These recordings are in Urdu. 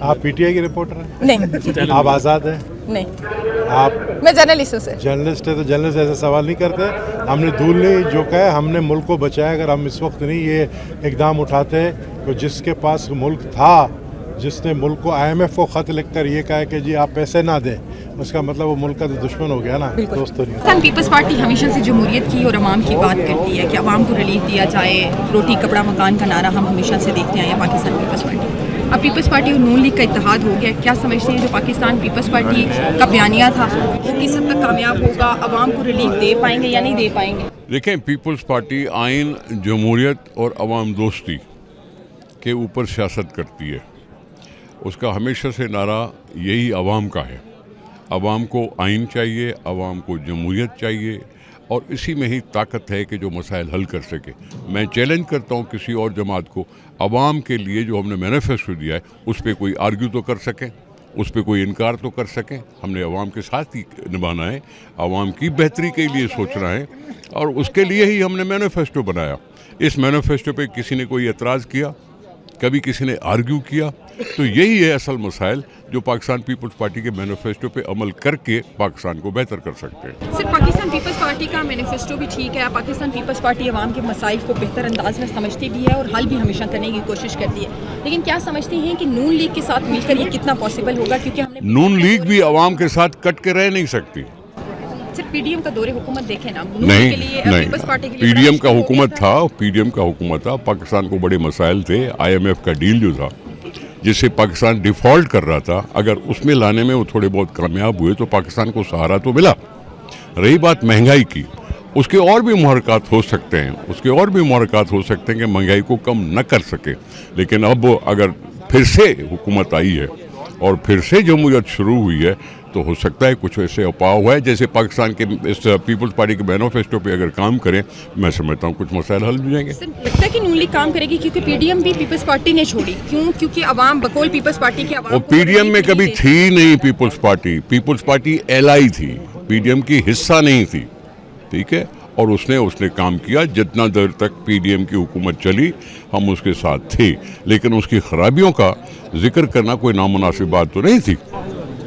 آپ پی ٹی آئی کی رپورٹر ہیں؟ نہیں آپ آزاد ہیں؟ نہیں آپ میں جرنلسٹ ہوں سر. جرنلسٹ ہے تو جرنلسٹ ایسے سوال نہیں کرتے. ہم نے دھول نہیں جو کہا ہے, ہم نے ملک کو بچایا. اگر ہم اس وقت نہیں یہ اقدام اٹھاتے کہ جس کے پاس ملک تھا, جس نے ملک کو آئی ایم ایف کو خط لکھ کر یہ کہا کہ جی آپ پیسے نہ دیں, اس کا مطلب وہ ملک کا تو دشمن ہو گیا نا, دوست نہیں. پاکستان پیپلز پارٹی ہمیشہ سے جمہوریت کی اور عوام کی بات کرتی ہے کہ عوام کو ریلیف دیا جائے, روٹی کپڑا مکان کا نعرہ ہم ہمیشہ سے دیکھتے آئے ہیں پاکستان پیپلز پارٹی. اب پیپلز پارٹی اور نون لیگ کا اتحاد ہو گیا, کیا سمجھتے ہیں جو پاکستان پیپلز پارٹی کا بیانیہ تھا وہ کس حد تک کامیاب ہوگا, عوام کو ریلیف دے پائیں گے یا نہیں دے پائیں گے؟ دیکھیں, پیپلز پارٹی آئین, جمہوریت اور عوام دوستی کے اوپر سیاست کرتی ہے. اس کا ہمیشہ سے نعرہ یہی عوام کا ہے. عوام کو آئین چاہیے, عوام کو جمہوریت چاہیے, اور اسی میں ہی طاقت ہے کہ جو مسائل حل کر سکے. میں چیلنج کرتا ہوں کسی اور جماعت کو, عوام کے لیے جو ہم نے مینیفیسٹو دیا ہے اس پہ کوئی آرگیو تو کر سکیں, اس پہ کوئی انکار تو کر سکیں. ہم نے عوام کے ساتھ ہی نبھانا ہے, عوام کی بہتری کے لیے سوچنا ہے, اور اس کے لیے ہی ہم نے مینیفیسٹو بنایا. اس مینیفیسٹو پہ کسی نے کوئی اعتراض کیا, کبھی کسی نے آرگیو کیا, تو یہی ہے اصل مسائل جو پاکستان پیپلز پارٹی کے مینیفیسٹو پہ عمل کر کے پاکستان کو بہتر کر سکتے ہیں. صرف پاکستان پیپلز پارٹی کا مینیفیسٹو بھی ٹھیک ہے, پاکستان پیپلز پارٹی عوام کے مسائل کو بہتر انداز میں سمجھتی بھی ہے اور حل بھی ہمیشہ کرنے کی کوشش کرتی ہے, لیکن کیا سمجھتے ہیں کہ نون لیگ کے ساتھ مل کر یہ کتنا پاسبل ہوگا؟ کیونکہ ہم نے نون لیگ بھی عوام کے ساتھ کٹ کے رہ نہیں سکتی. صرف پی ڈی ایم کا دور حکومت دیکھیں نا, نہیں, پی ڈی ایم کا حکومت تھا, پی ڈی ایم کا حکومت تھا. پاکستان کو بڑے مسائل تھے. آئی ایم ایف کا ڈیل جو تھا جس سے پاکستان ڈیفالٹ کر رہا تھا, اگر اس میں لانے میں وہ تھوڑے بہت کامیاب ہوئے تو پاکستان کو سہارا تو ملا. رہی بات مہنگائی کی, اس کے اور بھی محرکات ہو سکتے ہیں, کہ مہنگائی کو کم نہ کر سکے. لیکن اب اگر پھر سے حکومت آئی ہے اور پھر سے جمہوریت شروع ہوئی ہے تو ہو سکتا ہے کچھ ایسے اپاؤ ہے جیسے پاکستان کے اس پیپلز پارٹی کے مینیفیسٹو پہ اگر کام کریں, میں سمجھتا ہوں کچھ مسائل حل ہو جائیں گے. لگتا ہے کہ نون لیگ کام کرے گی کیونکہ پی ڈی ایم بھی پیپلز پارٹی نے چھوڑی, کیونکہ عوام بقول پیپلز پارٹی کے عوام, وہ پی ڈی ایم میں کبھی تھی نہیں پیپلز پارٹی. پیپلز پارٹی ایل آئی تھی, پی ڈی ایم کی حصہ نہیں تھی, ٹھیک ہے, اور اس نے کام کیا. جتنا دیر تک پی ڈی ایم کی حکومت چلی ہم اس کے ساتھ تھے, لیکن اس کی خرابیوں کا ذکر کرنا کوئی نامناسب بات تو نہیں تھی.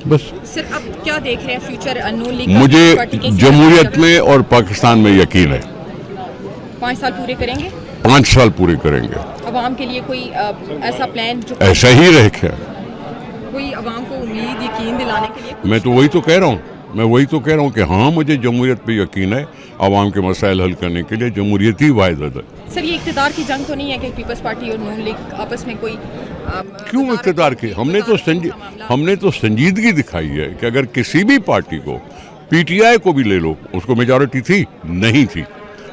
بس سر اب کیا دیکھ رہے ہیں فیوچر نون لیگ؟ مجھے جمہوریت میں اور پاکستان میں یقین ہے. 5 سال پورے کریں گے, 5 سال پورے کریں گے. عوام کے لیے کوئی ایسا پلان جو ایسا ہی رہ گیا, کوئی عوام کو امید یقین دلانے کے لیے؟ میں وہی تو کہہ رہا ہوں کہ ہاں مجھے جمہوریت پہ یقین ہے. عوام کے مسائل حل کرنے کے لیے جمہوریت ہی واحد ہے. سر یہ اقتدار کی جنگ تو نہیں ہے کہ پیپلز پارٹی اور نون لیگ آپس میں کوئی کیوں اقتدار کی؟ ہم نے تو سنجیدگی دکھائی ہے کہ اگر کسی بھی پارٹی کو, پی ٹی آئی کو بھی لے لو, اس کو میجورٹی تھی نہیں تھی.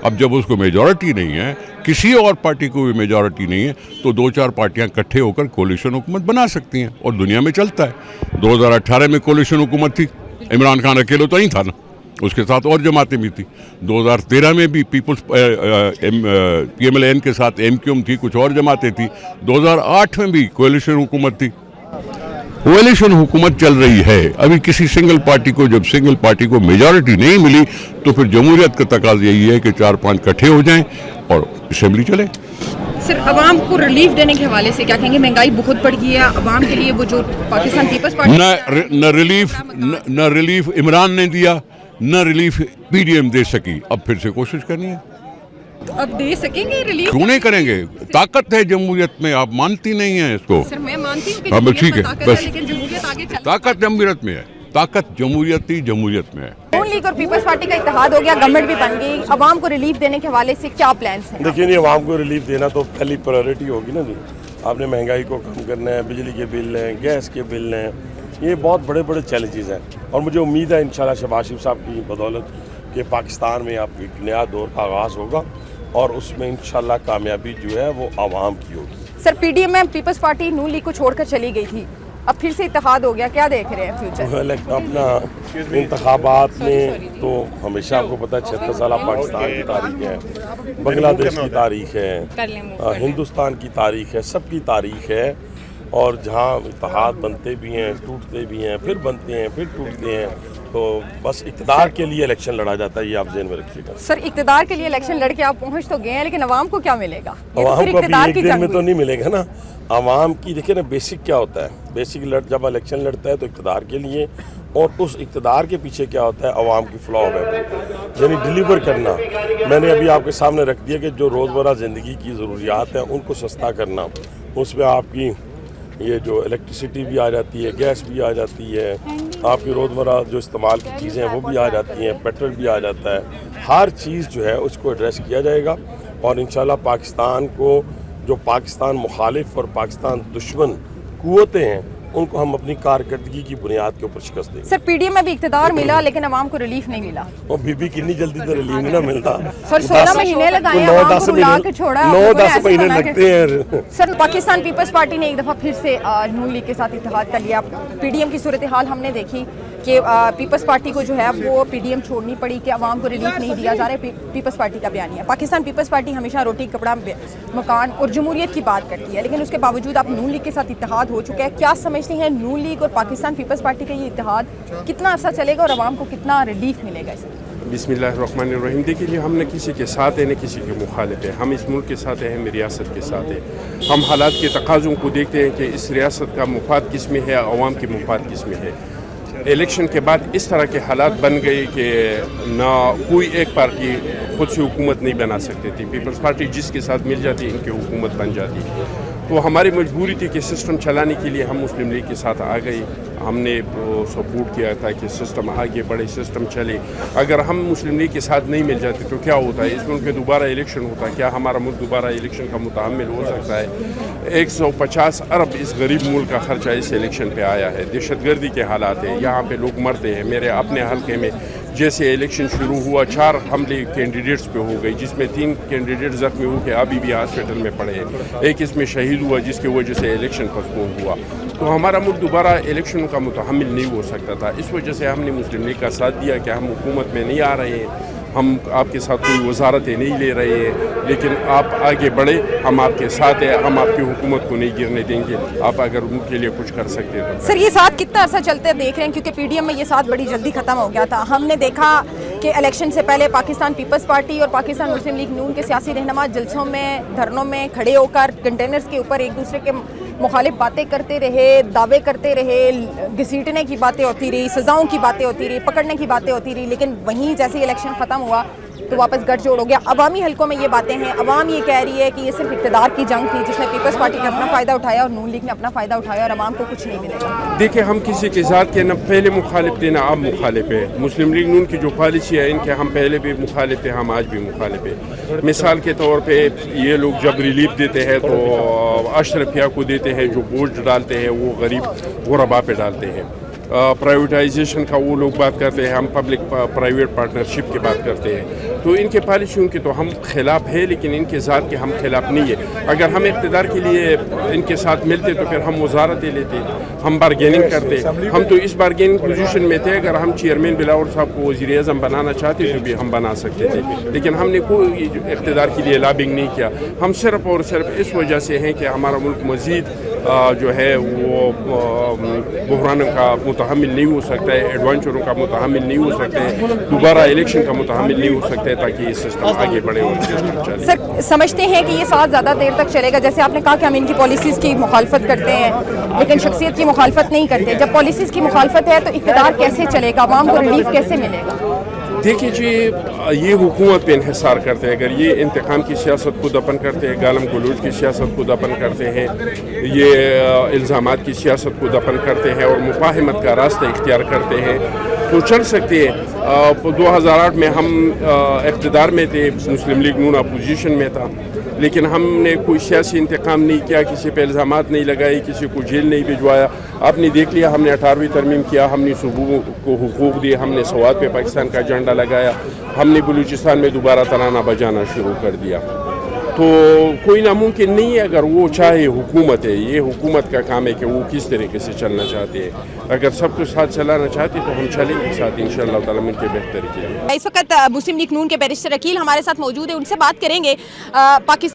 اب جب اس کو میجورٹی نہیں ہے, کسی اور پارٹی کو بھی میجورٹی نہیں ہے, تو 2-4 پارٹیاں اکٹھے ہو کر کولیشن حکومت بنا سکتی ہیں, اور دنیا میں چلتا ہے. 2018 میں کولیشن حکومت تھی, عمران خان اکیلے تو نہیں تھا نا, اس کے ساتھ اور جماعتیں بھی تھیں. 2013 میں بھی Peoples P M L N کے ساتھ ایم کیو ایم تھی, کچھ اور جماعتیں تھیں. 2008 میں بھی کولیشن حکومت تھی. کولیشن حکومت چل رہی ہے. ابھی کسی سنگل پارٹی کو, جب سنگل پارٹی کو میجورٹی نہیں ملی تو پھر جمہوریت کا تقاضا یہی ہے کہ 4-5 اکٹھے ہو جائیں اور اسمبلی چلے. سر عوام کو ریلیف دینے کے حوالے سے کیا کہیں گے؟ مہنگائی بہت بڑھ گئی ہے, عوام کے لیے وہ جو پاکستان پیپلز پارٹی نہ ریلیف عمران نے دیا, نہ ریلیف پی ڈی ایم دے سکی. اب پھر سے کوشش کرنی ہے. اب دے سکیں گے ریلیف؟ کیوں نہیں کریں گے؟ طاقت ہے جمہوریت میں, آپ مانتی نہیں ہیں اس کو. سر میں مانتی ہوں کہ ہاں ٹھیک ہے, بس لیکن جمہوریت آگے چل, طاقت جمہوریت میں ہے, طاقت جمہوریت میں ہے. نون لیگ اور پیپلز پارٹی کا اتحاد ہو گیا, گورنمنٹ بھی بن گئی, عوام کو ریلیف دینے کے حوالے سے کیا پلانس ہیں؟ دیکھیے نہیں, عوام کو ریلیف دینا تو پہلی پرائیورٹی ہوگی نا جی. آپ نے مہنگائی کو کم کرنا ہے, بجلی کے بل ہیں, گیس کے بل ہیں, یہ بہت بڑے چیلنجز ہیں. اور مجھے امید ہے انشاءاللہ شہباز شریف صاحب کی بدولت کہ پاکستان میں آپ ایک نیا دور کا آغاز ہوگا, اور اس میں انشاءاللہ کامیابی جو ہے وہ عوام کی ہوگی. سر پی ڈی ایم میں پیپلز پارٹی نون لیگ کو چھوڑ کر چلی گئی تھی, اب پھر سے اتحاد ہو گیا, کیا دیکھ رہے ہیں فیوچر؟ اپنا انتخابات میں تو ہمیشہ آپ کو پتہ ہے 76 سالہ پاکستان کی تاریخ ہے, بنگلہ دیش کی تاریخ ہے, ہندوستان کی تاریخ ہے, سب کی تاریخ ہے. اور جہاں اتحاد بنتے بھی ہیں ٹوٹتے بھی ہیں، پھر بنتے ہیں پھر ٹوٹتے ہیں، تو بس اقتدار کے لیے الیکشن لڑا جاتا ہے، یہ آپ ذہن میں رکھیے گا. سر اقتدار کے لیے الیکشن لڑ کے آپ پہنچ تو گئے ہیں، لیکن عوام کو کیا ملے گا؟ عوام کو ابھی ایک دن میں تو نہیں ملے گا نا. عوام کی دیکھیں نا بیسک کیا ہوتا ہے، بیسک جب الیکشن لڑتا ہے تو اقتدار کے لیے، اور اس اقتدار کے پیچھے کیا ہوتا ہے، عوام کی فلاح ہے، یعنی ڈیلیور کرنا. میں نے ابھی آپ کے سامنے رکھ دیا کہ جو روزمرہ زندگی کی ضروریات ہیں ان کو سستا کرنا، اس میں آپ کی یہ جو الیکٹریسٹی بھی آ جاتی ہے، گیس بھی آ جاتی ہے، آپ کی روزمرہ جو استعمال کی چیزیں ہیں وہ بھی آ جاتی ہیں، پیٹرول بھی آ جاتا ہے. ہر چیز جو ہے اس کو ایڈریس کیا جائے گا، اور انشاءاللہ پاکستان کو جو پاکستان مخالف اور پاکستان دشمن قوتیں ہیں ان کو ہم اپنی کارکردگی کی بنیاد کے اوپر شکست دیں گے. سر پی ڈی ایم میں بھی اقتدار ملا لیکن عوام کو ریلیف نہیں ملا. اور بی کتنی جلدی تو ریلیف نہیں نہ ملتا. سر 16 مہینے لگائے ہیں، عوام کو بلا کے چھوڑا ہے. 9-10 مہینے لگتے ہیں. سر پاکستان پیپلز پارٹی نے ایک دفعہ پھر سے نون لیگ کے ساتھ اتحاد کر لیا. پی ڈی ایم کی صورتحال ہم نے دیکھی کہ پیپلز پارٹی کو جو ہے وہ پی ڈی ایم چھوڑنی پڑی کہ عوام کو ریلیف نہیں دیا جا رہا ہے. پیپلز پارٹی کا بیانیہ، پاکستان پیپلز پارٹی ہمیشہ روٹی کپڑا مکان اور جمہوریت کی بات کرتی ہے، لیکن اس کے باوجود اب نون لیگ کے ساتھ اتحاد ہو چکا ہے. کیا سمجھتے ہیں نون لیگ اور پاکستان پیپلز پارٹی کا یہ اتحاد کتنا عرصہ چلے گا اور عوام کو کتنا ریلیف ملے گا اس میں؟ بسم اللہ الرحمن الرحیم. دیکھیے جی، ہم نہ کسی کے ساتھ ہیں نہ کسی کے مخالف ہیں. ہم اس ملک کے ساتھ ہیں، ہم ریاست کے ساتھ ہیں. ہم حالات کے تقاضوں کو دیکھتے ہیں کہ اس ریاست کا مفاد کس میں ہے، عوام کے مفاد کس میں ہے. الیکشن کے بعد اس طرح کے حالات بن گئے کہ نہ کوئی ایک پارٹی خود سے حکومت نہیں بنا سکتی تھی. پیپلز پارٹی جس کے ساتھ مل جاتی ان کی حکومت بن جاتی. تو ہماری مجبوری تھی کہ سسٹم چلانے کے لیے ہم مسلم لیگ کے ساتھ آ گئی. ہم نے سپورٹ کیا تھا کہ سسٹم آگے بڑھے، سسٹم چلے. اگر ہم مسلم لیگ کے ساتھ نہیں مل جاتے تو کیا ہوتا ہے، اس ملک میں دوبارہ الیکشن ہوتا ہے. کیا ہمارا ملک دوبارہ الیکشن کا متحمل ہو سکتا ہے؟ 150 ارب اس غریب ملک کا خرچہ اس الیکشن پہ آیا ہے. دہشت گردی کے حالات ہیں، یہاں پہ لوگ مرتے ہیں. میرے اپنے حلقے میں جیسے الیکشن شروع ہوا 4 حملے کینڈیڈیٹس پہ ہو گئی، جس میں 3 کینڈیڈیٹ زخمی ہو کے ابھی بھی ہاسپٹل میں پڑے ہیں. ایک اس میں شہید ہوا جس کی وجہ سے الیکشن پوسٹپون ہوا. تو ہمارا ملک دوبارہ الیکشن کا متحمل نہیں ہو سکتا تھا. اس وجہ سے ہم نے مسلم لیگ کا ساتھ دیا کہ ہم حکومت میں نہیں آ رہے ہیں، ہم آپ کے ساتھ کوئی وزارتیں نہیں لے رہے ہیں، لیکن آپ آگے بڑھے، ہم آپ کے ساتھ ہیں، ہم آپ کی حکومت کو نہیں گرنے دیں گے. آپ اگر ان کے لیے کچھ کر سکتے ہیں تو. سر یہ ساتھ کتنا عرصہ چلتے دیکھ رہے ہیں، کیونکہ پی ڈی ایم میں یہ ساتھ بڑی جلدی ختم ہو گیا تھا. ہم نے دیکھا کہ الیکشن سے پہلے پاکستان پیپلز پارٹی اور پاکستان مسلم لیگ نون کے سیاسی رہنما جلسوں میں، دھرنوں میں کھڑے ہو کر کنٹینرز کے اوپر ایک دوسرے کے مخالف باتیں کرتے رہے، دعوے کرتے رہے، گھسیٹنے کی باتیں ہوتی رہی، سزاؤں کی باتیں ہوتی رہی، پکڑنے کی باتیں ہوتی رہی. لیکن وہیں جیسے الیکشن ختم ہوا تو واپس گٹھ جوڑ ہو گیا. عوامی حلقوں میں یہ باتیں ہیں، عوام یہ کہہ رہی ہے کہ یہ صرف اقتدار کی جنگ تھی جس میں پیپلز پارٹی نے اپنا فائدہ اٹھایا اور نون لیگ نے اپنا فائدہ اٹھایا اور عوام کو کچھ نہیں ملے گا. دیکھیں، ہم کسی کے ذات کے نہ پہلے مخالف تھے نہ اب مخالف ہیں. مسلم لیگ نون کی جو پالیسی ہے ان کے ہم پہلے بھی مخالف تھے، ہم آج بھی مخالف ہیں. مثال کے طور پہ یہ لوگ جب ریلیف دیتے ہیں تو اشرفیہ کو دیتے ہیں، جو بوجھ ڈالتے ہیں وہ غریب غربا پہ ڈالتے ہیں. پرائیویٹائزیشن کا وہ لوگ بات کرتے ہیں، ہم پبلک پرائیویٹ پارٹنرشپ کی بات کرتے ہیں. تو ان کے پالیسیوں کے تو ہم خلاف ہیں، لیکن ان کے ذات کے ہم خلاف نہیں ہیں. اگر ہم اقتدار کے لیے ان کے ساتھ ملتے تو پھر ہم وزارتیں لیتے، ہم بارگیننگ کرتے. ہم تو اس بارگیننگ پوزیشن میں تھے. اگر ہم چیئرمین بلاول صاحب کو وزیر اعظم بنانا چاہتے تو بھی ہم بنا سکتے تھے، لیکن ہم نے کوئی اقتدار کے لیے لابنگ نہیں کیا. ہم صرف اور صرف اس وجہ سے ہیں کہ ہمارا ملک مزید جو ہے وہ بحرانوں کا متحمل نہیں ہو سکتا ہے، ایڈوانچروں کا متحمل نہیں ہو سکتا ہے، دوبارہ الیکشن کا متحمل نہیں ہو سکتا ہے، تاکہ یہ سسٹم آگے بڑھے اور سسٹم چلے. سر سمجھتے ہیں کہ یہ ساتھ زیادہ دیر تک چلے گا؟ جیسے آپ نے کہا کہ ہم ان کی پالیسیز کی مخالفت کرتے ہیں لیکن شخصیت کی مخالفت نہیں کرتے. جب پالیسیز کی مخالفت ہے تو اقتدار کیسے چلے گا، عوام کو ریلیف کیسے ملے گا؟ دیکھیے جی، یہ حکومت پہ انحصار کرتے ہیں. اگر یہ انتقام کی سیاست کو دفن کرتے ہیں، گالم گلوچ کی سیاست کو دفن کرتے ہیں، یہ الزامات کی سیاست کو دفن کرتے ہیں اور مفاہمت کا راستہ اختیار کرتے ہیں تو چل سکتے ہیں. 2008 میں ہم اقتدار میں تھے، مسلم لیگ نون اپوزیشن میں تھا، لیکن ہم نے کوئی سیاسی انتقام نہیں کیا، کسی پہ الزامات نہیں لگائے، کسی کو جیل نہیں بھجوایا. آپ نے دیکھ لیا، ہم نے 18ویں ترمیم کیا، ہم نے صوبوں کو حقوق دیے، ہم نے سوات پہ پاکستان کا جھنڈا لگایا، ہم نے بلوچستان میں دوبارہ ترانہ بجانا شروع کر دیا. تو کوئی ناممکن نہیں ہے اگر وہ چاہے. حکومت ہے، یہ حکومت کا کام ہے کہ وہ کس طریقے سے چلنا چاہتے ہیں. اگر سب کچھ ساتھ چلانا چاہتے تو ہم چلیں گے ساتھ انشاءاللہ تعالیٰ ملک کے بہتری کے لیے. اس وقت مسلم لیگ نون کے بیرسٹر عقیل ہمارے ساتھ موجود ہیں، ان سے بات کریں گے. پاکستان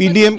PDM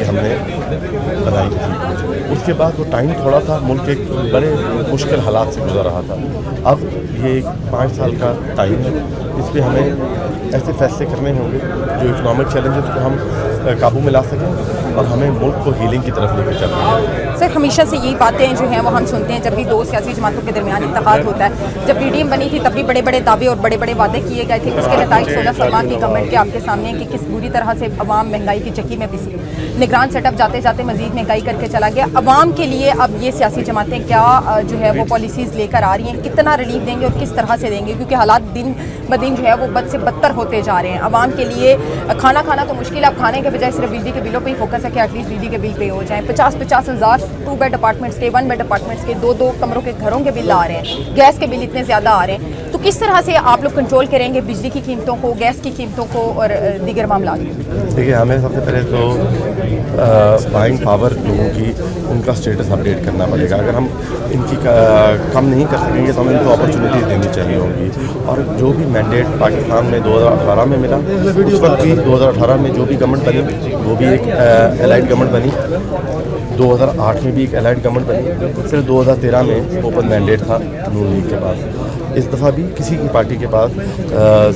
یہ ہم نے بنائی تھی. اس کے بعد وہ ٹائم تھوڑا تھا, ملک ایک بڑے مشکل حالات سے گزر رہا تھا. اب یہ 5 سال کا ٹائم ہے, اس پہ ہمیں ایسے فیصلے کرنے ہوں گے جو اکنامک چیلنجز کو ہم قابو میں لا سکیں اور ہمیں ملک کو ہیلنگ کی طرف لے کے چلنا ہے. سر ہمیشہ سے یہی باتیں جو ہیں وہ ہم سنتے ہیں جب بھی دو سیاسی جماعتوں کے درمیان اتحاد ہوتا ہے. جب پی ڈی ایم بنی تھی تب بھی بڑے بڑے دعوے اور بڑے بڑے وعدے کیے گئے تھے. اس کے نتائج 16 سال بعد کی گورنمنٹ کے آپ کے سامنے کہ کس بری طرح سے عوام مہنگائی کی چکی میں پسی. نگران سیٹ اپ جاتے جاتے مزید مہنگائی کر کے چلا گیا. عوام کے لیے اب یہ سیاسی جماعتیں کیا جو ہے وہ پالیسیز لے کر آ رہی ہیں, کتنا ریلیف دیں گے اور کس طرح سے دیں گے, کیونکہ حالات دن بدن جو ہے وہ بد سے بدتر ہوتے جا رہے ہیں. عوام کے لیے کھانا کھانا تو مشکل ہے, اب کھانے کے بجائے صرف بجلی کے بلوں پہ ہی فوکس ہے کہ ایٹ لیسٹ بجلی کے بل پے ہو جائیں. 50 ہزار 2 بیڈ اپارٹمنٹس کے 1 بیڈ اپارٹمنٹس کے 2 کمروں کے گھروں کے بل آ رہے ہیں, گیس کے بل اتنے زیادہ آ رہے ہیں. تو کس طرح سے آپ لوگ کنٹرول کریں گے بجلی کی قیمتوں کو, گیس کی قیمتوں کو اور دیگر معاملات؟ دیکھیے, ہمیں سب سے پہلے تو بائنگ پاور لوگوں کی ان کا اسٹیٹس اپڈیٹ کرنا پڑے گا. اگر ہم ان کی کم نہیں کر سکیں گے تو ہمیں ان کو اپرچونیٹیز دینی چاہیے ہوں گی. اور جو بھی مینڈیٹ پاکستان میں 2018 میں ملا, اس وقت بھی 2018 میں جو بھی گورنمنٹ بنی وہ بھی ایک الائڈ گورنمنٹ بنی, 2008 میں بھی ایک الائڈ گورنمنٹ بنی, صرف 2013 میں اوپن مینڈیٹ تھا نون لیگ کے پاس. اس دفعہ بھی کسی کی پارٹی کے پاس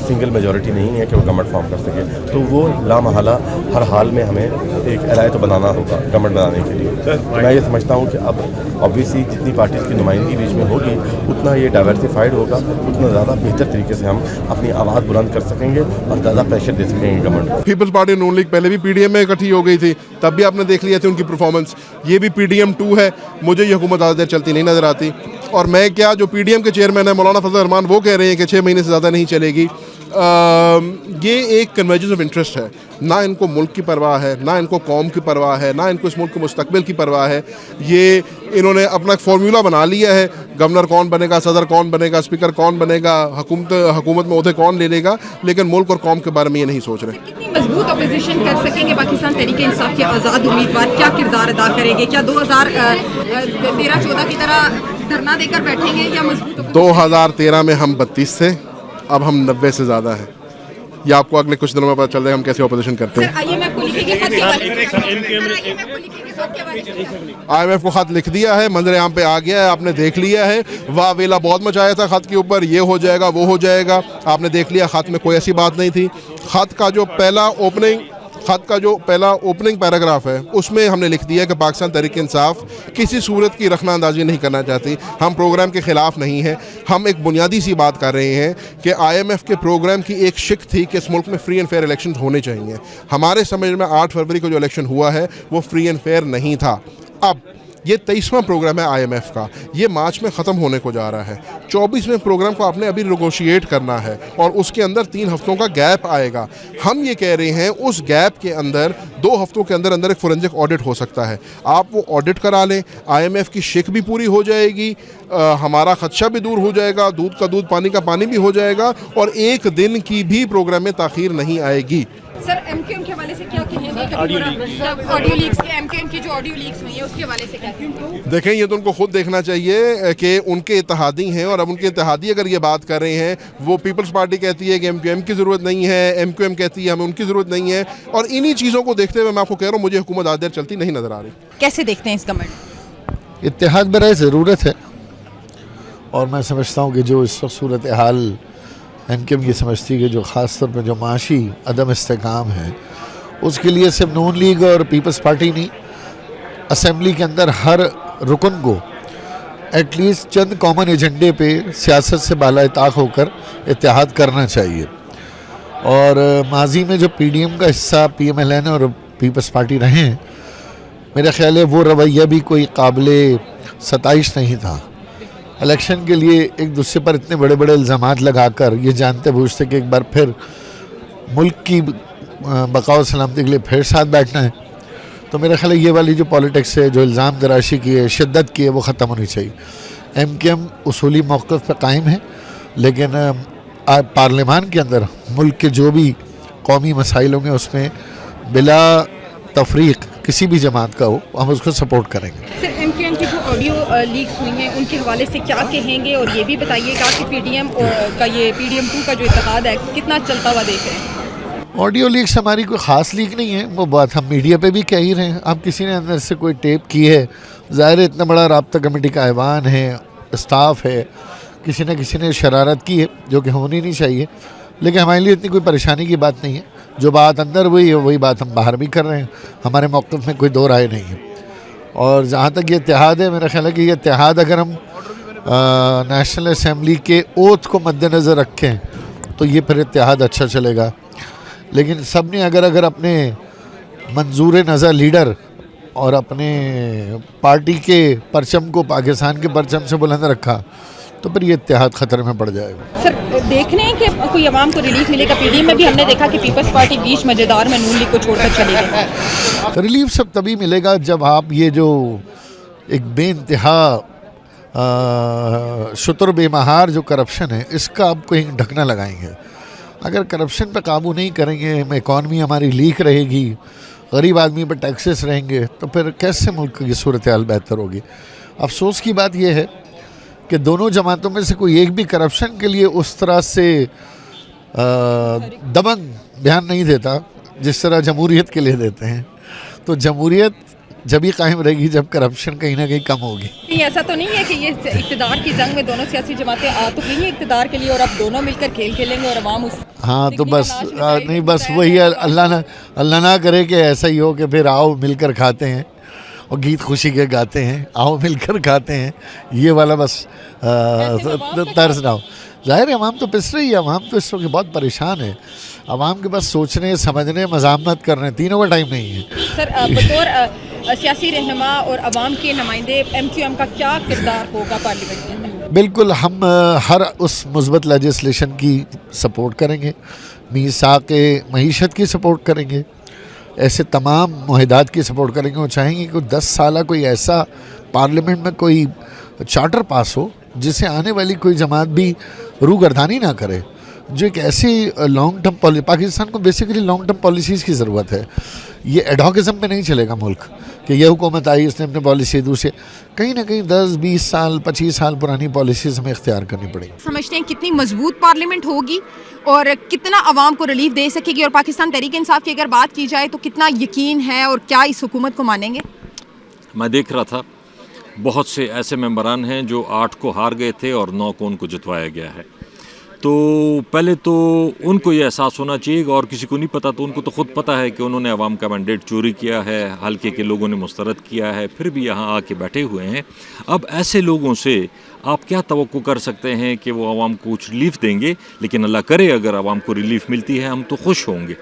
سنگل میجورٹی نہیں ہے کہ وہ گورنمنٹ فارم کر سکے. تو وہ لامحالہ ہر حال میں ہمیں ایک الائے تو بنانا ہوگا گورنمنٹ بنانے کے لیے. میں یہ سمجھتا ہوں کہ اب آبویسلی جتنی پارٹیز کی نمائندگی بیچ میں ہوگی اتنا یہ ڈائیورسفائڈ ہوگا, اتنا زیادہ بہتر طریقے سے ہم اپنی آواز بلند کر سکیں گے اور زیادہ پریشر دے سکیں گے گورنمنٹ کو. پیپلز پارٹی نون لیگ پہلے بھی پی ڈی ایم میں اکٹھی ہو گئی تھی, تب بھی آپ نے دیکھ لیا تھا ان کی پرفارمنس. یہ بھی پی ڈی ایم 2 ہے. مجھے یہ حکومت زیادہ دیر چلتی نہیں نظر آتی. اور میں کیا, جو پی ڈی ایم کے چیئرمین ہیں مولانا فضل الرحمان, وہ کہہ رہے ہیں کہ 6 مہینے سے زیادہ نہیں چلے گی. یہ ایک کنورجنس آف انٹرسٹ ہے. نہ ان کو ملک کی پرواہ ہے, نہ ان کو قوم کی پرواہ ہے, نہ ان کو اس ملک کے مستقبل کی پرواہ ہے. یہ انہوں نے اپنا ایک فارمولا بنا لیا ہے, گورنر کون بنے گا, صدر کون بنے گا, اسپیکر کون بنے گا, حکومت میں عہدے کون لے لے گا, لیکن ملک اور قوم کے بارے میں یہ نہیں سوچ رہے. کتنی مضبوط اپوزیشن کر سکیں گے پاکستان تحریک انصاف کے آزاد امیدوار, کیا کردار ادا کریں گے؟ کیا 2013-14 کی طرح دھرنا دے کر بیٹھیں گے یا مضبوط؟ 2013 میں ہم 32 تھے, اب ہم 90 سے زیادہ ہیں. یہ آپ کو اگلے کچھ دنوں میں پتہ چل جائے گا ہم کیسے اپوزیشن کرتے ہیں. آئی ایم ایف کو خط لکھ دیا ہے, منظر عام پہ آ گیا ہے, آپ نے دیکھ لیا ہے. واہ ویلا بہت مچایا تھا خط کے اوپر, یہ ہو جائے گا وہ ہو جائے گا. آپ نے دیکھ لیا خط میں کوئی ایسی بات نہیں تھی. خط کا جو پہلا اوپننگ پیراگراف ہے اس میں ہم نے لکھ دیا کہ پاکستان تحریک انصاف کسی صورت کی رخنہ اندازی نہیں کرنا چاہتی. ہم پروگرام کے خلاف نہیں ہیں. ہم ایک بنیادی سی بات کر رہے ہیں کہ آئی ایم ایف کے پروگرام کی ایک شک تھی کہ اس ملک میں فری اینڈ فیئر الیکشن ہونے چاہیے. ہمارے سمجھ میں 8 فروری کو جو الیکشن ہوا ہے وہ فری اینڈ فیئر نہیں تھا. اب یہ 23واں پروگرام ہے آئی ایم ایف کا, یہ مارچ میں ختم ہونے کو جا رہا ہے. 24ویں پروگرام کو آپ نے ابھی نیگوشیٹ کرنا ہے اور اس کے اندر 3 ہفتوں کا گیپ آئے گا. ہم یہ کہہ رہے ہیں اس گیپ کے اندر 2 ہفتوں کے اندر ایک فورنزک آڈٹ ہو سکتا ہے. آپ وہ آڈٹ کرا لیں, آئی ایم ایف کی شک بھی پوری ہو جائے گی, ہمارا خدشہ بھی دور ہو جائے گا, دودھ کا دودھ پانی کا پانی بھی ہو جائے گا, اور 1 دن کی بھی پروگرام میں تاخیر نہیں آئے گی. سر ایم کیو ایم کے حوالے سے کیا کہیں گے؟ آڈیو لیکس کے ایم کیو ایم کی جو آڈیو لیکس ہوئی ہیں اس کے حوالے سے کیا کہیں گے؟ دیکھیں, یہ تو ان کو خود دیکھنا چاہیے کہ ان کے اتحادی ہیں, اور اب ان کے اتحادی اگر یہ بات کر رہے ہیں, وہ پیپلز پارٹی کہتی ہے کہ ایم کیو ایم کی ضرورت نہیں ہے, ایم کیو ایم کہتی ہے ہمیں ان کی ضرورت نہیں ہے, اور انہی چیزوں کو دیکھتے ہوئے میں آپ کو کہہ رہا ہوں مجھے حکومت آدھیر چلتی نہیں نظر آ رہی. کیسے دیکھتے ہیں اس گورنمنٹ؟ اتحاد برائے ضرورت ہے, اور میں سمجھتا ہوں کہ جو اس وقت صورتحال ایم کیو ایم یہ سمجھتی ہے کہ جو خاص طور پہ جو معاشی عدم استحکام ہے, اس کے لیے صرف نون لیگ اور پیپلز پارٹی نہیں, اسمبلی کے اندر ہر رکن کو ایٹ لیسٹ چند کامن ایجنڈے پہ سیاست سے بالا طاق ہو کر اتحاد کرنا چاہیے. اور ماضی میں جو پی ڈی ایم کا حصہ پی ایم ایل این اور پیپلز پارٹی رہے ہیں, میرا خیال ہے وہ رویہ بھی کوئی قابل ستائش نہیں تھا. الیکشن کے لیے ایک دوسرے پر اتنے بڑے بڑے الزامات لگا کر یہ جانتے بوجھتے کہ ایک بار پھر ملک کی بقا و سلامتی کے لیے پھر ساتھ بیٹھنا ہے, تو میرا خیال ہے یہ والی جو پالیٹکس ہے, جو الزام تراشی کی ہے, شدت کی ہے, وہ ختم ہونی چاہیے. ایم کیو ایم اصولی موقف پہ قائم ہے, لیکن پارلیمان کے اندر ملک کے جو بھی قومی مسائل ہوں گے اس میں بلا تفریق کسی بھی جماعت کا ہو, ہم اس کو سپورٹ کریں گے. سر ایم کیو ایم کی جو آڈیو لیکس ہوئی ہیں ان کے حوالے سے کیا کہیں گے, اور یہ بھی بتائیے گا کہ پی ڈی ایم کا یہ پی ڈی ایم 2 کا جو اتحاد ہے کتنا چلتا ہوا دیکھ رہے ہیں؟ آڈیو لیک سے ہماری کوئی خاص لیک نہیں ہے، وہ بات ہم میڈیا پہ بھی کہہ ہی رہے ہیں. اب کسی نے اندر سے کوئی ٹیپ کی ہے، ظاہر ہے اتنا بڑا رابطہ کمیٹی کا ایوان ہے، اسٹاف ہے، کسی نے شرارت کی ہے جو کہ ہونی نہیں چاہیے، لیکن ہمارے لیے اتنی کوئی پریشانی کی بات نہیں ہے. جو بات اندر ہوئی ہے وہی بات ہم باہر بھی کر رہے ہیں، ہمارے موقف میں کوئی دو رائے نہیں ہے. اور جہاں تک یہ اتحاد ہے، میرا خیال ہے کہ یہ اتحاد اگر ہم نیشنل اسمبلی کے اوتھ کو مد نظر رکھیں تو یہ پھر اتحاد اچھا چلے گا. لیکن سب نے اگر اپنے منظور نظر لیڈر اور اپنے پارٹی کے پرچم کو پاکستان کے پرچم سے بلند رکھا تو پھر یہ اتحاد خطرے میں پڑ جائے گا. سر دیکھ رہے ہیں کہ کوئی عوام کو ریلیف ملے گا؟ پی ڈی ایم میں بھی ہم نے دیکھا کہ پیپلز پارٹی بیچ مزیدار میں نون لیگ کو چھوڑ کر چلی گئی. ریلیف سب تبھی ملے گا جب آپ یہ جو ایک بے انتہا شتر بے مہار جو کرپشن ہے اس کا آپ کہیں ڈھکنا لگائیں گے. اگر کرپشن پہ قابو نہیں کریں گے، اکانومی ہماری لیک رہے گی، غریب آدمی پہ ٹیکسز رہیں گے، تو پھر کیسے ملک کی صورتحال بہتر ہوگی؟ افسوس کی بات یہ ہے کہ دونوں جماعتوں میں سے کوئی ایک بھی کرپشن کے لیے اس طرح سے دبنگ بیان نہیں دیتا جس طرح جمہوریت کے لیے دیتے ہیں. تو جمہوریت جب ہی قائم رہے گی جب کرپشن کہیں نہ کہیں کم ہوگی. ایسا تو نہیں ہے کہ یہ اقتدار کی جنگ میں دونوں سیاسی جماعتیں آ تو گئی ہیں اقتدار کے لیے اور اب دونوں مل کر کھیلیں گے اور عوام اس ہاں تو بس نہیں، بس وہی اللہ نہ کرے کہ ایسا ہی ہو کہ پھر آؤ مل کر کھاتے ہیں اور گیت خوشی کے گاتے ہیں، آؤ مل کر کھاتے ہیں، یہ والا بس طرز نہ ہو. ظاہر ہے عوام تو پس رہی ہے، عوام تو اس وقت بہت پریشان ہے. عوام کے بس سوچنے، سمجھنے، مزاحمت کرنے، تینوں کا ٹائم نہیں ہے. سر بطور سیاسی رہنما اور عوام کے نمائندے ایم کیو ایم کا کیا کردار ہوگا پارلیمنٹ کے اندر؟ بالکل ہم ہر اس مثبت لیجسلیشن کی سپورٹ کریں گے، میثاق معیشت کی سپورٹ کریں گے، ایسے تمام معاہدات کی سپورٹ کریں گے. وہ چاہیں گے کہ 10 سالہ کوئی ایسا پارلیمنٹ میں کوئی چارٹر پاس ہو جسے آنے والی کوئی جماعت بھی روگردانی نہ کرے، جو ایک ایسی لانگ ٹرم پالیسی. پاکستان کو بیسیکلی لانگ ٹرم پالیسیز کی ضرورت ہے. یہ ایڈہاکزم پہ نہیں چلے گا ملک کہ یہ حکومت آئی اس نے اپنے پالیسی دوسرے، کہیں نہ کہیں 10 20 سال 25 سال پرانی پالیسیز ہمیں اختیار کرنی پڑیں گی. سمجھتے ہیں کتنی مضبوط پارلیمنٹ ہوگی اور کتنا عوام کو ریلیف دے سکے گی؟ اور پاکستان تحریک انصاف کی اگر بات کی جائے تو کتنا یقین ہے اور کیا اس حکومت کو مانیں گے؟ میں دیکھ رہا تھا بہت سے ایسے ممبران ہیں جو 8 کو ہار گئے تھے اور 9 کو ان کو جتوایا گیا ہے. تو پہلے تو ان کو یہ احساس ہونا چاہیے اور کسی کو نہیں پتا تو ان کو تو خود پتا ہے کہ انہوں نے عوام کا مینڈیٹ چوری کیا ہے، حلقے کے لوگوں نے مسترد کیا ہے، پھر بھی یہاں آ کے بیٹھے ہوئے ہیں. اب ایسے لوگوں سے آپ کیا توقع کر سکتے ہیں کہ وہ عوام کو کچھ ریلیف دیں گے؟ لیکن اللہ کرے اگر عوام کو ریلیف ملتی ہے ہم تو خوش ہوں گے.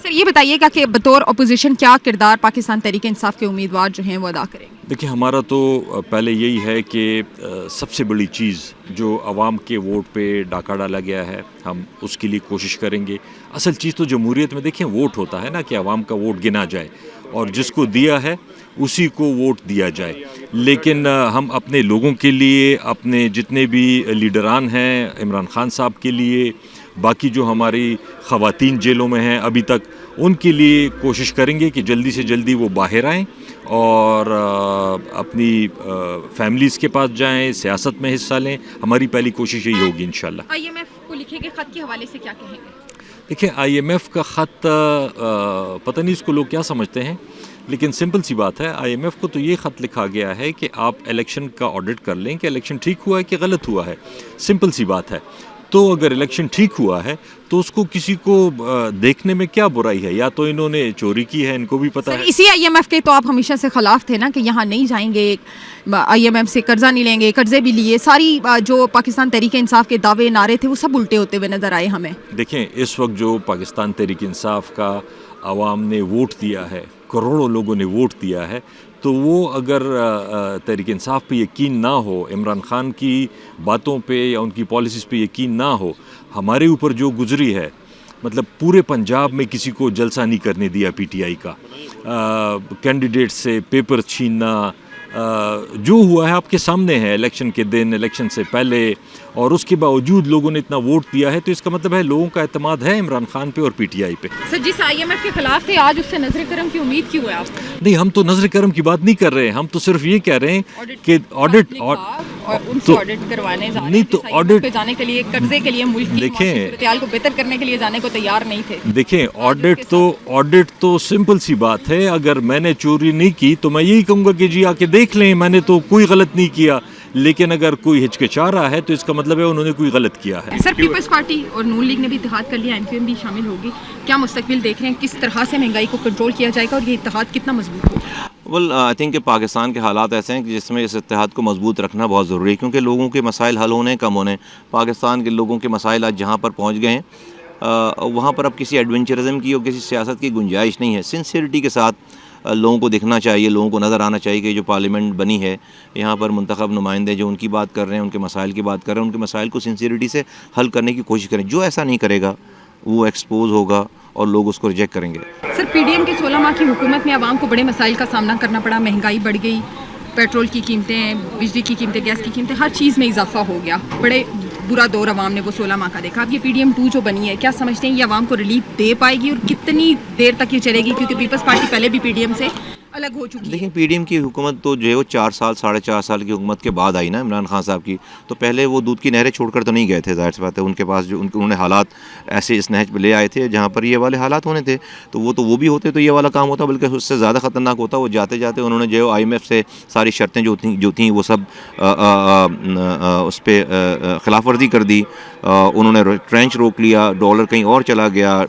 سر یہ بتائیے گا کہ بطور اپوزیشن کیا کردار پاکستان تحریک انصاف کے امیدوار جو ہیں وہ ادا کریں گے؟ دیکھیں ہمارا تو پہلے یہی ہے کہ سب سے بڑی چیز جو عوام کے ووٹ پہ ڈاکہ ڈالا گیا ہے ہم اس کے لیے کوشش کریں گے. اصل چیز تو جمہوریت میں دیکھیں ووٹ ہوتا ہے نا، کہ عوام کا ووٹ گنا جائے اور جس کو دیا ہے اسی کو ووٹ دیا جائے. لیکن ہم اپنے لوگوں کے لیے، اپنے جتنے بھی لیڈران ہیں، عمران خان صاحب کے لیے، باقی جو ہماری خواتین جیلوں میں ہیں ابھی تک، ان کے لیے کوشش کریں گے کہ جلدی سے جلدی وہ باہر آئیں اور اپنی فیملیز کے پاس جائیں، سیاست میں حصہ لیں. ہماری پہلی کوشش یہی ہوگی انشاءاللہ. آئی ایم ایف کو لکھے گئے خط کے حوالے سے کیا کہیں گے؟ دیکھیں آئی ایم ایف کا خط پتہ نہیں اس کو لوگ کیا سمجھتے ہیں، لیکن سمپل سی بات ہے. آئی ایم ایف کو تو یہ خط لکھا گیا ہے کہ آپ الیکشن کا آڈٹ کر لیں کہ الیکشن ٹھیک ہوا ہے کہ غلط ہوا ہے. سمپل سی بات ہے. تو اگر الیکشن ٹھیک ہوا ہے تو اس کو کسی کو دیکھنے میں کیا برائی ہے؟ یا تو انہوں نے چوری کی ہے، ان کو بھی پتہ ہے. اسی آئی ایم ایف کے تو آپ ہمیشہ سے خلاف تھے نا کہ یہاں نہیں جائیں گے، آئی ایم ایف سے قرضہ نہیں لیں گے، قرضے بھی لیے. ساری جو پاکستان تحریک انصاف کے دعوے نعرے تھے وہ سب الٹے ہوتے ہوئے نظر آئے ہمیں. دیکھیں اس وقت جو پاکستان تحریک انصاف کا عوام نے ووٹ دیا ہے، کروڑوں لوگوں نے ووٹ دیا ہے، تو وہ اگر تحریک انصاف پہ یقین نہ ہو، عمران خان کی باتوں پہ یا ان کی پالیسیز پہ یقین نہ ہو، ہمارے اوپر جو گزری ہے، مطلب پورے پنجاب میں کسی کو جلسہ نہیں کرنے دیا پی ٹی آئی کا، کینڈیڈیٹ سے پیپر چھیننا، جو ہوا ہے آپ کے سامنے ہے الیکشن کے دن، الیکشن سے پہلے، اور اس کے باوجود لوگوں نے اتنا ووٹ دیا ہے. تو اس کا مطلب ہے لوگوں کا اعتماد ہے عمران خان پہ اور پی ٹی آئی پہ. سر جس آئی ایم ایف کے خلاف تھے آج اس سے نظر کرم کی امید کیوں ہے آپ کو؟ نہیں، ہم تو نظر کرم کی بات نہیں کر رہے ہیں، ہم تو صرف یہ کہہ رہے ہیں کہ اور ان سے آڈٹ کروانے جا رہے تھے، IMF پہ جانے کے لیے، قرضے کے لیے، ملک کی صورتحال کو بہتر کرنے کے لیے جانے کو تیار نہیں تھے. دیکھیں آڈٹ تو سمپل سی بات ہے. اگر میں نے چوری نہیں کی تو میں یہی کہوں گا کہ جی آ کے دیکھ لیں، میں نے تو کوئی غلط نہیں کیا. لیکن اگر کوئی ہچکچا رہا ہے تو اس کا مطلب ہے انہوں نے کوئی غلط کیا ہے. سر پیپلز پارٹی اور نون لیگ نے بھی اتحاد کر لیا، MQM بھی شامل ہوگی. کیا مستقبل دیکھ رہے ہیں، کس طرح سے مہنگائی کو کنٹرول کیا جائے گا اور یہ اتحاد کتنا مضبوط ہوگا؟ ویل آئی تھنک کہ پاکستان کے حالات ایسے ہیں کہ جس میں اس اتحاد کو مضبوط رکھنا بہت ضروری ہے، کیونکہ لوگوں کے مسائل حل ہونے کم ہونے. پاکستان کے لوگوں کے مسائل آج جہاں پر پہنچ گئے ہیں وہاں پر اب کسی ایڈونچرزم کی اور کسی سیاست کی گنجائش نہیں ہے. سنسیئرٹی کے ساتھ لوگوں کو دکھنا چاہیے، لوگوں کو نظر آنا چاہیے کہ جو پارلیمنٹ بنی ہے یہاں پر منتخب نمائندے جو ان کی بات کر رہے ہیں، ان کے مسائل کی بات کر رہے ہیں، ان کے مسائل کو سنسیئرٹی سے حل کرنے کی کوشش کریں. جو ایسا نہیں کرے گا وہ ایکسپوز ہوگا اور لوگ اس کو ریجیکٹ کریں گے. سر PDM کے 16 ماہ کی حکومت میں عوام کو بڑے مسائل کا سامنا کرنا پڑا. مہنگائی بڑھ گئی، پیٹرول کی قیمتیں، بجلی کی قیمتیں، گیس کی قیمتیں، ہر چیز میں اضافہ ہو گیا. بڑے برا دور عوام نے وہ 16 ماہ کا دیکھا. اب یہ PDM 2 جو بنی ہے، کیا سمجھتے ہیں یہ عوام کو ریلیف دے پائے گی اور کتنی دیر تک یہ چلے گی؟ کیونکہ پیپلز پارٹی پہلے بھی PDM سے الگ ہو چکی ہے. لیکن PDM کی حکومت تو جو ہے وہ 4 سال 4.5 سال کی حکومت کے بعد آئی نا عمران خان صاحب کی. تو پہلے وہ دودھ کی نہریں چھوڑ کر تو نہیں گئے تھے، ظاہر سی بات ہے. ان کے پاس جو انہوں نے حالات ایسے اس نہج پہ لے آئے تھے جہاں پر یہ والے حالات ہونے تھے، تو وہ بھی ہوتے تو یہ والا کام ہوتا، بلکہ اس سے زیادہ خطرناک ہوتا. وہ جاتے جاتے انہوں نے جو IMF سے ساری شرطیں جو تھیں وہ سب اس پہ خلاف ورزی کر دی. انہوں نے ٹرینچ روک لیا، ڈالر کہیں اور چلا گیا،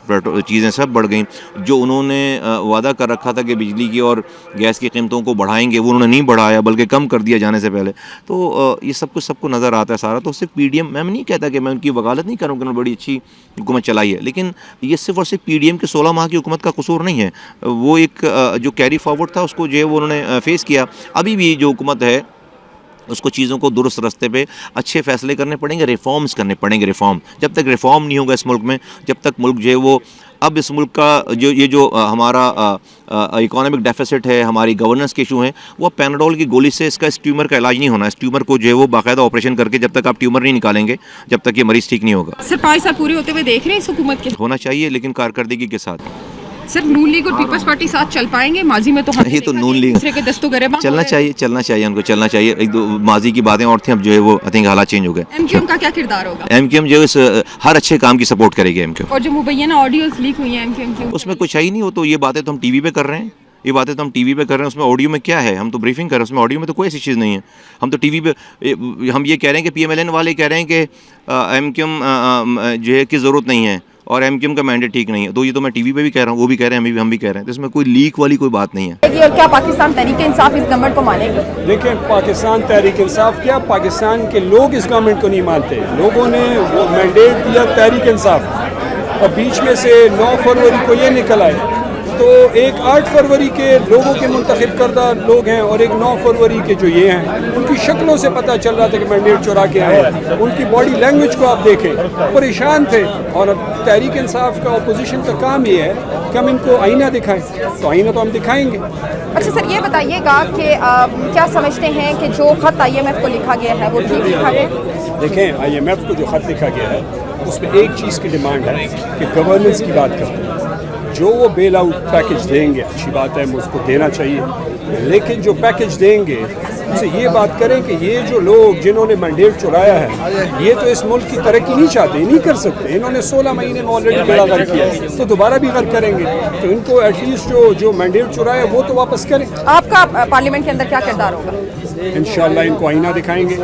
چیزیں سب بڑھ گئیں. جو انہوں نے وعدہ کر رکھا تھا کہ بجلی کی اور گیس کی قیمتوں کو بڑھائیں گے، وہ انہوں نے نہیں بڑھایا بلکہ کم کر دیا جانے سے پہلے. تو یہ سب کو نظر آتا ہے سارا. تو صرف PDM، میں نہیں کہتا کہ میں ان کی وکالت نہیں کروں کہ انہوں نے بڑی اچھی حکومت چلائی ہے، لیکن یہ صرف اور صرف PDM کے 16 ماہ کی حکومت کا قصور نہیں ہے. وہ ایک جو کیری فارورڈ تھا اس کو جو ہے وہ انہوں نے فیس کیا. ابھی بھی جو حکومت ہے اس کو چیزوں کو درست راستے پہ اچھے فیصلے کرنے پڑیں گے، ریفارمز کرنے پڑیں گے. جب تک ریفارم نہیں ہوگا اس ملک میں، جب تک ملک جو ہے وہ اب اس ملک کا جو ہمارا اکنامک ڈیفیسٹ ہے، ہماری گورننس کے ایشو ہیں، وہ پیناڈول کی گولی سے اس ٹیومر کا علاج نہیں ہونا. اس ٹیومر کو جو ہے وہ باقاعدہ آپریشن کر کے جب تک آپ ٹیومر نہیں نکالیں گے، جب تک یہ مریض ٹھیک نہیں ہوگا. سر 5 سال پورے ہوتے ہوئے دیکھ رہے ہیں اس حکومت کے ہونا چاہیے لیکن کارکردگی کے ساتھ. سر نون لیگ اور پیپلز پارٹی ساتھ چل پائیں گے؟ ماضی میں تو یہ تو نون لیگ دوسرے کے دستوں گریباں چلنا چاہیے ان کو چلنا چاہیے. ایک دو ماضی کی باتیں اور تھیں، اب جو ہے وہ آئی تھنک حالات چینج ہو گئے. MQM کا کیا کردار ہوگا؟ MQM جو ہے ہر اچھے کام کی سپورٹ کرے گی. MQM اور جو مبینہ آڈیوز لیک ہوئی ہیں MQM کی، اس میں کچھ ہے ہی نہیں. وہ تو یہ باتیں تو ہم ٹی وی پہ کر رہے ہیں، اس میں آڈیو میں کیا ہے؟ ہم تو بریفنگ کر رہے ہیں، اس میں آڈیو میں تو کوئی ایسی چیز نہیں ہے. ہم تو ٹی وی پہ ہم یہ کہہ رہے ہیں کہ PMLN والے کہہ رہے ہیں کہ MQM جو ہے کی ضرورت نہیں ہے اور MQM کا مینڈیٹ ٹھیک نہیں ہے. تو یہ تو میں ٹی وی پہ بھی کہہ رہا ہوں، وہ بھی کہہ رہے ہیں، ہم بھی کہہ رہے ہیں. تو اس میں کوئی لیک والی کوئی بات نہیں ہے. اور کیا پاکستان تحریک انصاف اس گورنمنٹ کو مانے گی؟ دیکھیں پاکستان تحریک انصاف کیا، پاکستان کے لوگ اس گورنمنٹ کو نہیں مانتے. لوگوں نے وہ مینڈیٹ دیا تحریک انصاف، اور بیچ میں سے 9 فروری کو یہ نکل آئے. تو ایک 8 فروری کے لوگوں کے منتخب کردہ لوگ ہیں اور ایک 9 فروری کے جو یہ ہیں، ان کی شکلوں سے پتہ چل رہا تھا کہ مینڈیٹ چورا کے آئے. ان کی باڈی لینگویج کو آپ دیکھیں، پریشان تھے. اور اب تحریک انصاف کا اپوزیشن کا کام یہ ہے کہ ہم ان کو آئینہ دکھائیں، تو آئینہ تو ہم دکھائیں گے. اچھا سر یہ بتائیے گا کہ کیا سمجھتے ہیں کہ جو خط IMF کو لکھا گیا ہے وہ ٹھیک لکھا گیا ہے؟ دیکھیں IMF کو جو خط لکھا گیا ہے اس میں ایک چیز کی ڈیمانڈ ہے کہ گورننس کی بات کرتے ہیں. جو وہ بیل آؤٹ پیکج دیں گے اچھی بات ہے، ہم اس کو دینا چاہیے، لیکن جو پیکج دیں گے ان سے یہ بات کریں کہ یہ جو لوگ جنہوں نے مینڈیٹ چرایا ہے یہ تو اس ملک کی ترقی نہیں چاہتے، نہیں کر سکتے. انہوں نے 16 مہینے میں آلریڈی بیڑا غرق کیا ہے، تو دوبارہ بھی غرق کریں گے. تو ان کو ایٹ لیسٹ جو مینڈیٹ چرایا وہ تو واپس کریں. آپ کا پارلیمنٹ کے اندر کیا کردار ہوگا؟ انشاءاللہ ان کو آئینہ دکھائیں گے،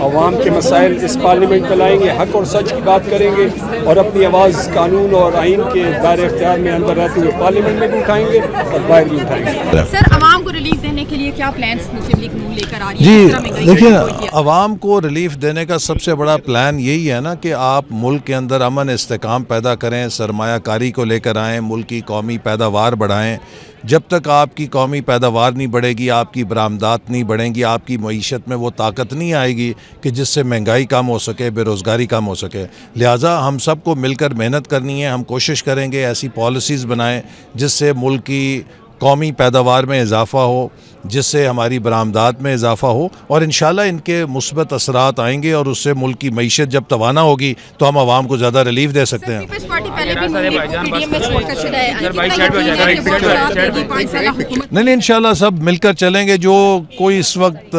عوام کے مسائل اس پارلیمنٹ پہ لائیں گے، حق اور سچ کی بات کریں گے، اور اپنی آواز قانون اور آئین کے دائرۂ اختیار میں اندر رہتے ہوئے پارلیمنٹ میں بھی اٹھائیں گے اور باہر بھی اٹھائیں گے. سر عوام کو ریلیف دینے کے لیے کیا پلانس مسلم لیگ نون لے کر آ رہی ہے؟ جی دیکھیے، عوام کو ریلیف دینے کا سب سے بڑا پلان یہی ہے نا کہ آپ ملک کے اندر امن استحکام پیدا کریں، سرمایہ کاری کو لے کر آئیں، ملک کی قومی پیداوار بڑھائیں. جب تک آپ کی قومی پیداوار نہیں بڑھے گی، آپ کی برآمدات نہیں بڑھیں گی، آپ کی معیشت میں وہ طاقت نہیں آئے گی کہ جس سے مہنگائی کم ہو سکے، بے روزگاری کم ہو سکے. لہٰذا ہم سب کو مل کر محنت کرنی ہے. ہم کوشش کریں گے ایسی پالیسیز بنائیں جس سے ملک کی قومی پیداوار میں اضافہ ہو جس سے ہماری برآمدات میں اضافہ ہو اور انشاءاللہ ان کے مثبت اثرات آئیں گے اور اس سے ملک کی معیشت جب توانا ہوگی تو ہم عوام کو زیادہ ریلیف دے سکتے ہیں. نہیں انشاءاللہ سب مل کر چلیں گے. جو کوئی اس وقت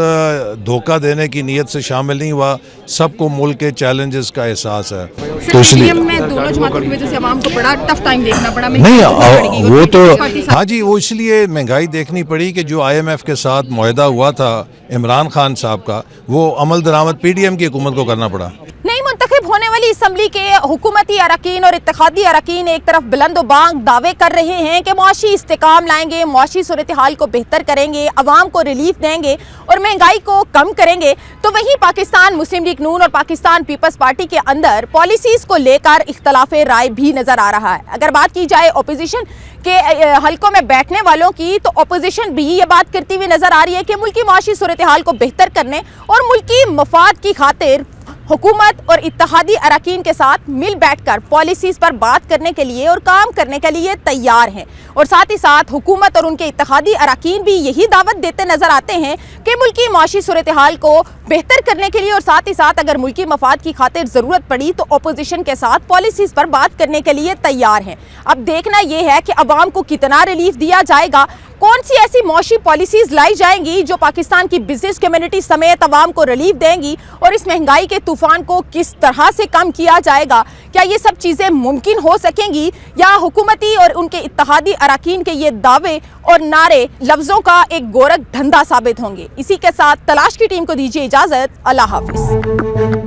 دھوکہ دینے کی نیت سے شامل نہیں ہوا, سب کو ملک کے چیلنجز کا احساس ہے. تو اس لیے دونوں جماعتوں کی وجہ سے عوام کو بڑا ٹف ٹائم دیکھنا پڑا. نہیں وہ تو ہاں جی, وہ اس لیے مہنگائی دیکھنی پڑی کہ جو IMF کے ساتھ معاہدہ ہوا تھا عمران خان صاحب کا, وہ عمل درآمد PDM کی حکومت کو کرنا پڑا. نئی منتخب ہونے والی اسمبلی کے حکومتی اراکین اور اتحادی اراکین ایک طرف بلند و بانگ دعوے کر رہے ہیں کہ معاشی استحکام لائیں گے, معاشی صورتحال کو بہتر کریں گے, عوام کو ریلیف دیں گے اور مہنگائی کو کم کریں گے, تو وہیں پاکستان مسلم لیگ نون اور پاکستان پیپلز پارٹی کے اندر پالیسیز کو لے کر اختلاف رائے بھی نظر آ رہا ہے. اگر بات کی جائے اپوزیشن کے حلقوں میں بیٹھنے والوں کی, تو اپوزیشن بھی یہ بات کرتی ہوئی نظر آ رہی ہے کہ ملکی معاشی صورتحال کو بہتر کرنے اور ملکی مفاد کی خاطر حکومت اور اتحادی اراکین کے ساتھ مل بیٹھ کر پالیسیز پر بات کرنے کے لیے اور کام کرنے کے لیے تیار ہیں. اور ساتھ ہی ساتھ حکومت اور ان کے اتحادی اراکین بھی یہی دعوت دیتے نظر آتے ہیں کہ ملکی معاشی صورتحال کو بہتر کرنے کے لیے اور ساتھ ہی ساتھ اگر ملکی مفاد کی خاطر ضرورت پڑی تو اپوزیشن کے ساتھ پالیسیز پر بات کرنے کے لیے تیار ہیں. اب دیکھنا یہ ہے کہ عوام کو کتنا ریلیف دیا جائے گا, کون سی ایسی معاشی پالیسیز لائی جائیں گی جو پاکستان کی بزنس کمیونٹی سمیت عوام کو ریلیف دیں گی, اور اس مہنگائی کے طوفان کو کس طرح سے کم کیا جائے گا. کیا یہ سب چیزیں ممکن ہو سکیں گی, یا حکومتی اور ان کے اتحادی اراکین کے یہ دعوے اور نعرے لفظوں کا ایک گورکھ دھندا ثابت ہوں گے؟ اسی کے ساتھ تلاش کی ٹیم کو دیجیے اجازت. اللہ حافظ.